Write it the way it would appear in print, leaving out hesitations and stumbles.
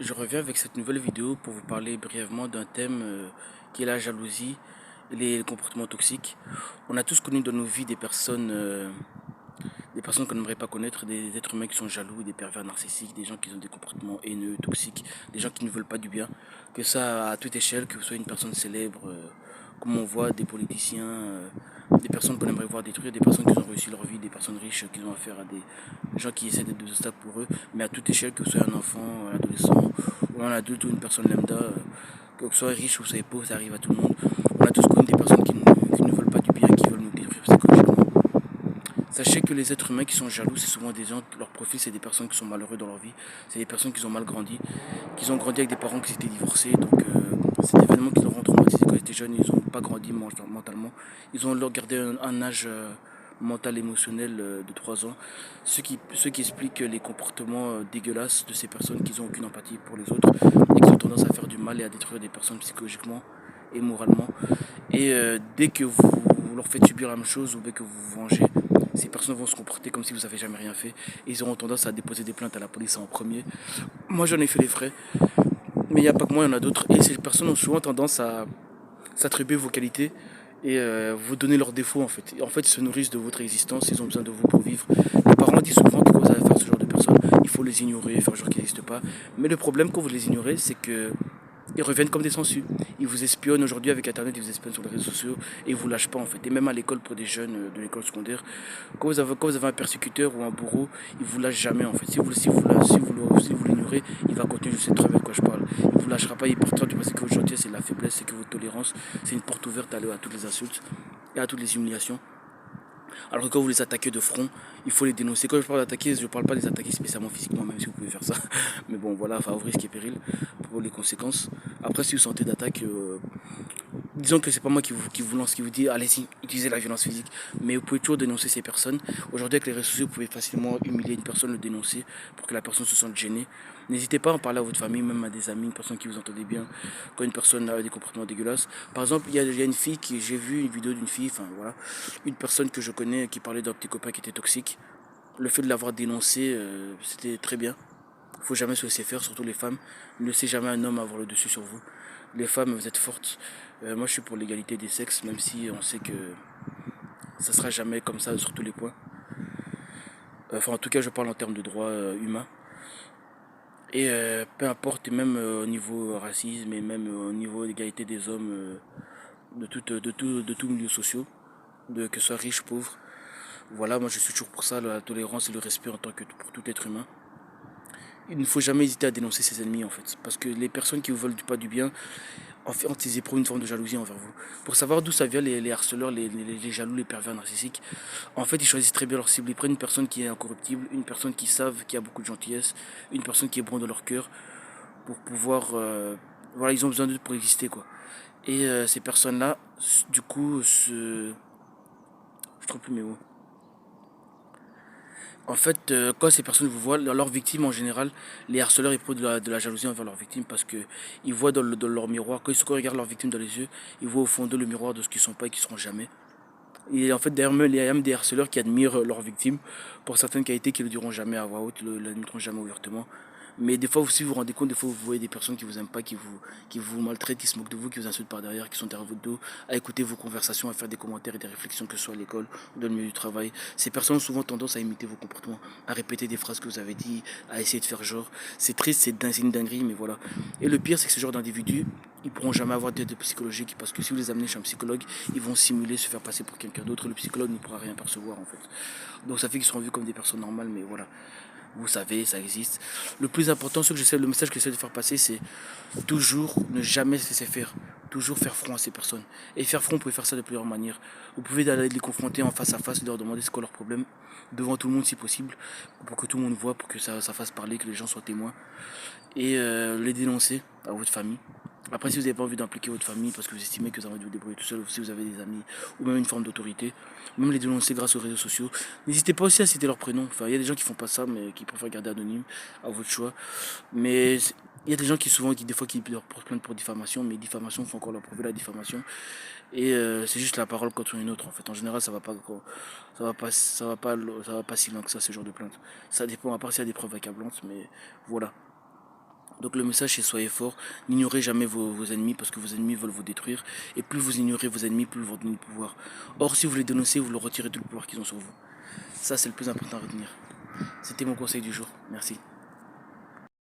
Je reviens avec cette nouvelle vidéo pour vous parler brièvement d'un thème qui est la jalousie et les comportements toxiques. On a tous connu dans nos vies des personnes qu'on n'aimerait pas connaître, des êtres humains qui sont jaloux, des pervers narcissiques, des gens qui ont des comportements haineux, toxiques, des gens qui ne veulent pas du bien. Que ça à toute échelle, que vous soyez une personne célèbre, comme on voit des politiciens, des personnes qu'on aimerait voir détruire, des personnes qui ont réussi leur vie, des personnes riches qui ont affaire à des gens qui essaient d'être des obstacles pour eux, mais à toute échelle, que vous soyez un enfant, un adolescent, ou un adulte ou une personne lambda, que vous soyez riche ou vous soyez pauvre, ça arrive à tout le monde. On a tous connu des personnes qui ne veulent pas du bien, qui veulent nous détruire psychologiquement. Sachez que les êtres humains qui sont jaloux, c'est souvent des gens, leur profil, c'est des personnes qui sont malheureux dans leur vie. C'est des personnes qui ont mal grandi, qui ont grandi avec des parents qui étaient divorcés. Donc, c'est des événements qui leur ont traumatisé quand ils étaient jeunes. Ils n'ont pas grandi mentalement. Ils ont leur gardé un âge mental, émotionnel de 3 ans. Ce qui explique les comportements dégueulasses de ces personnes qui n'ont aucune empathie pour les autres et qui ont tendance à faire du mal et à détruire des personnes psychologiquement et moralement. Et dès que vous leur faites subir la même chose ou dès que vous vous vengez, ces personnes vont se comporter comme si vous n'avez jamais rien fait. Et ils auront tendance à déposer des plaintes à la police en premier. Moi, j'en ai fait les frais, mais il n'y a pas que moi, il y en a d'autres. Et ces personnes ont souvent tendance à s'attribuer vos qualités et vous donner leurs défauts en fait. Et en fait, ils se nourrissent de votre existence, ils ont besoin de vous pour vivre. Les parents disent souvent que quand vous avez affaire à ce genre de personnes, il faut les ignorer, faire genre qu'ils n'existent pas. Mais le problème quand vous les ignorez, c'est que ils reviennent comme des sangsues. Ils vous espionnent aujourd'hui avec internet, ils vous espionnent sur les réseaux sociaux et ils vous lâchent pas en fait. Et même à l'école pour des jeunes de l'école secondaire, quand vous avez un persécuteur ou un bourreau, il vous lâche jamais en fait. Si vous l'ignorez, il va continuer, je sais très bien de quoi je parle. Il vous lâchera pas, il partira du passé que votre gentillesse c'est de la faiblesse, c'est que votre tolérance, c'est une porte ouverte à toutes les insultes et à toutes les humiliations. Alors que quand vous les attaquez de front, il faut les dénoncer. Quand je parle d'attaquer, je ne parle pas de les attaquer spécialement physiquement, même si vous pouvez faire ça. Mais bon, voilà, enfin, au risque et péril pour les conséquences. Après, si vous sentez d'attaque, disons que c'est pas moi qui vous lance, qui vous dit allez-y, utilisez la violence physique. Mais vous pouvez toujours dénoncer ces personnes. Aujourd'hui, avec les réseaux sociaux, vous pouvez facilement humilier une personne, le dénoncer pour que la personne se sente gênée. N'hésitez pas à en parler à votre famille, même à des amis, une personne qui vous entendez bien, quand une personne a des comportements dégueulasses. Par exemple, il y a une fille qui, j'ai vu une vidéo d'une fille, enfin voilà, une personne que je connais qui parlait d'un petit copain qui était toxique. Le fait de l'avoir dénoncé, c'était très bien. Il ne faut jamais se laisser faire, surtout les femmes. Ne laissez jamais un homme avoir le dessus sur vous. Les femmes, vous êtes fortes. Moi, je suis pour l'égalité des sexes, même si on sait que ça sera jamais comme ça sur tous les points. Enfin, en tout cas, je parle en termes de droits humains. Et peu importe, même au niveau racisme et même au niveau d'égalité des hommes de tout milieu social, que ce soit riche, pauvre. Voilà, moi je suis toujours pour ça, la tolérance et le respect en tant que pour tout être humain. Il ne faut jamais hésiter à dénoncer ses ennemis en fait. Parce que les personnes qui vous veulent pas du bien, en fait, ils éprouvent une forme de jalousie envers vous. Pour savoir d'où ça vient les harceleurs, les jaloux, les pervers narcissiques, en fait ils choisissent très bien leur cible. Ils prennent une personne qui est incorruptible, une personne qui savent qui a beaucoup de gentillesse, une personne qui est bon dans leur cœur pour pouvoir... voilà, ils ont besoin d'eux pour exister quoi. Et ces personnes-là, du coup, je trouve plus mes mots. En fait, quand ces personnes vous voient, leurs victimes en général, les harceleurs éprouvent de la jalousie envers leurs victimes parce que ils voient dans leur miroir, quand ils regardent leurs victimes dans les yeux, ils voient au fond d'eux le miroir de ce qu'ils sont pas et qui seront jamais. Et en fait, derrière eux, il y a même des harceleurs qui admirent leurs victimes pour certaines qualités qu'ils ne le diront jamais à voix haute, ne l'admettront jamais ouvertement. Mais des fois, si vous vous rendez compte, des fois, vous voyez des personnes qui vous aiment pas, qui vous maltraitent, qui se moquent de vous, qui vous insultent par derrière, qui sont derrière votre dos, à écouter vos conversations, à faire des commentaires et des réflexions, que ce soit à l'école ou dans le milieu du travail. Ces personnes ont souvent tendance à imiter vos comportements, à répéter des phrases que vous avez dit, à essayer de faire genre. C'est triste, c'est une dinguerie, mais voilà. Et le pire, c'est que ce genre d'individus, ils pourront jamais avoir d'aide psychologique parce que si vous les amenez chez un psychologue, ils vont simuler, se faire passer pour quelqu'un d'autre. Le psychologue ne pourra rien percevoir en fait. Donc ça fait qu'ils seront vus comme des personnes normales, mais voilà. Vous savez, ça existe. Le plus important, le message que j'essaie de faire passer, c'est toujours ne jamais se laisser faire. Toujours faire front à ces personnes. Et faire front, vous pouvez faire ça de plusieurs manières. Vous pouvez aller les confronter en face à face, leur demander c'est quoi leur problème, devant tout le monde si possible, pour que tout le monde voit, pour que ça fasse parler, que les gens soient témoins. Et les dénoncer à votre famille. Après, si vous n'avez pas envie d'impliquer votre famille parce que vous estimez que vous avez envie de vous débrouiller tout seul, ou si vous avez des amis, ou même une forme d'autorité, même les dénoncer grâce aux réseaux sociaux, n'hésitez pas aussi à citer leur prénom. Enfin, il y a des gens qui font pas ça, mais qui préfèrent garder anonyme, à votre choix. Mais il y a des gens des fois, qui leur portent plainte pour diffamation, mais diffamation, il faut encore leur prouver la diffamation. Et c'est juste la parole contre une autre, en fait. En général, ça va pas si loin que ça, ce genre de plainte. Ça dépend, à part s'il y a des preuves accablantes, mais voilà. Donc le message c'est soyez fort, n'ignorez jamais vos ennemis parce que vos ennemis veulent vous détruire. Et plus vous ignorez vos ennemis, plus ils vont donner le pouvoir. Or si vous les dénoncez, vous leur retirez tout le pouvoir qu'ils ont sur vous. Ça c'est le plus important à retenir. C'était mon conseil du jour. Merci.